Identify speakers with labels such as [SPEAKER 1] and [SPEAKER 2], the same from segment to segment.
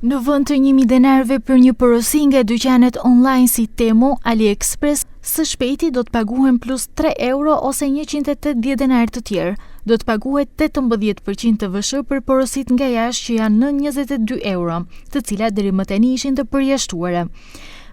[SPEAKER 1] Në vend të 1.000 denarëve për një porosi nga dyqanet online si Temu, AliExpress, së shpejti do të paguhen plus 3 euro ose 180 denarë të tjerë. Do të paguhet 18% TVSH për porosit nga jashtë që janë në 22 euro, të cilat deri më tani ishin të përjashtuara.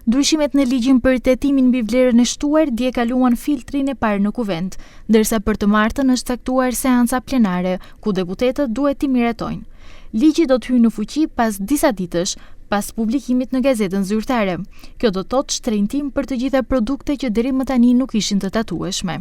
[SPEAKER 1] Ndryshimet në ligjin për tetimin mbi vlerën e shtuar dje kaluan filtrin e parë në kuvent, ndërsa për të martën është caktuar seanca plenare, ku deputetët duhet t'i miratojnë. Ligji do të hyjë në fuqi pas disa ditësh, pas publikimit në gazetën zyrtare. Kjo do të thotë shtrenjtim për të gjitha produkte që deri më tani nuk ishin të tatueshme.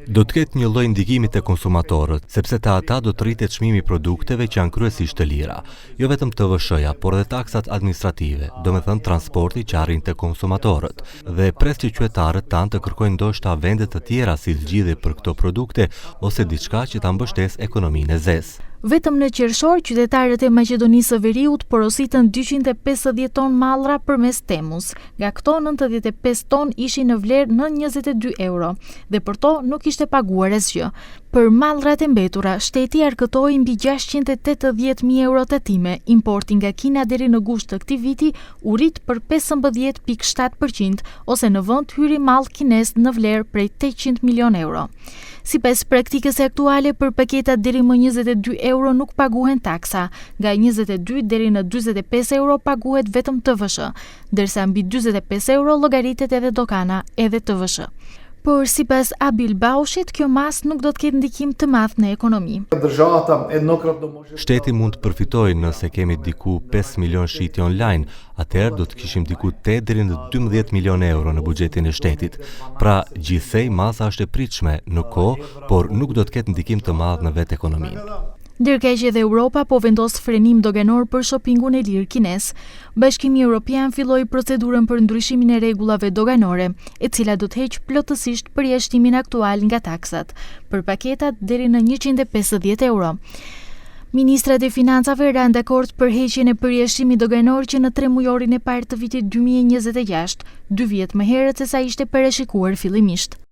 [SPEAKER 2] Do të ketë një lloj ndikimi te konsumatorët, sepse te ata do të rritet çmimi i produkteve që janë kryesisht të lira, jo vetëm TVSH-ja, por edhe taksat administrative, domethënë transporti që arrin te konsumatorët. Dhe pres që qytetarët tanë të kërkojnë ndoshta vende të tjera si zgjidhje për këto produkte ose diçka që ta mbështesë ekonominë e zezë.
[SPEAKER 1] Vetëm në qershor, qytetarët e Maqedonisë së Veriut porositën 250 ton mallra përmes Temus. Nga këto 95 ton ishin në vlerë në 22 euro dhe për to nuk ishte paguar asgjë. Për mallrat e mbetura, shteti arkëtoi mbi 680.000 euro tatime. Importi nga Kina deri në gusht të këtij viti u rrit për 15.7% ose në vend hyri mall kinez në vlerë prej 800 milion euro. Sipas praktikës aktuale, për paketat deri më 22 euro nuk paguhen taksa, nga 22 deri në 45 euro paguhet vetëm TVSH, ndërsa mbi 45 euro llogaritet edhe dokana edhe TVSH. Por sipas Abil Baushit, kjo mas nuk do të ketë ndikim të madh në ekonomi.
[SPEAKER 2] Shteti mund të përfitojë nëse kemi diku 5 milion shitje online, atëherë do të kishim diku 8 deri në 12 milion euro në buxhetin e shtetit. Pra, gjithsej masa është e pritshme në kohë, por nuk do të ketë ndikim të madh në vetë ekonominë.
[SPEAKER 1] Ndërkaq edhe Europa po vendos frenim doganor për shopingun e lirë kines. Bashkimi Evropian filloi procedurën për ndryshimin e rregullave doganore, e cila do të heqë plotësisht përjashtimin aktual nga taksat, për paketat deri në 150 euro. Ministrat e financave ranë dakord për heqjen e përjashtimit doganor që në 3 mujorin e parë të vitit 2026, 2 vjet më herët se sa ishte parashikuar fillimisht.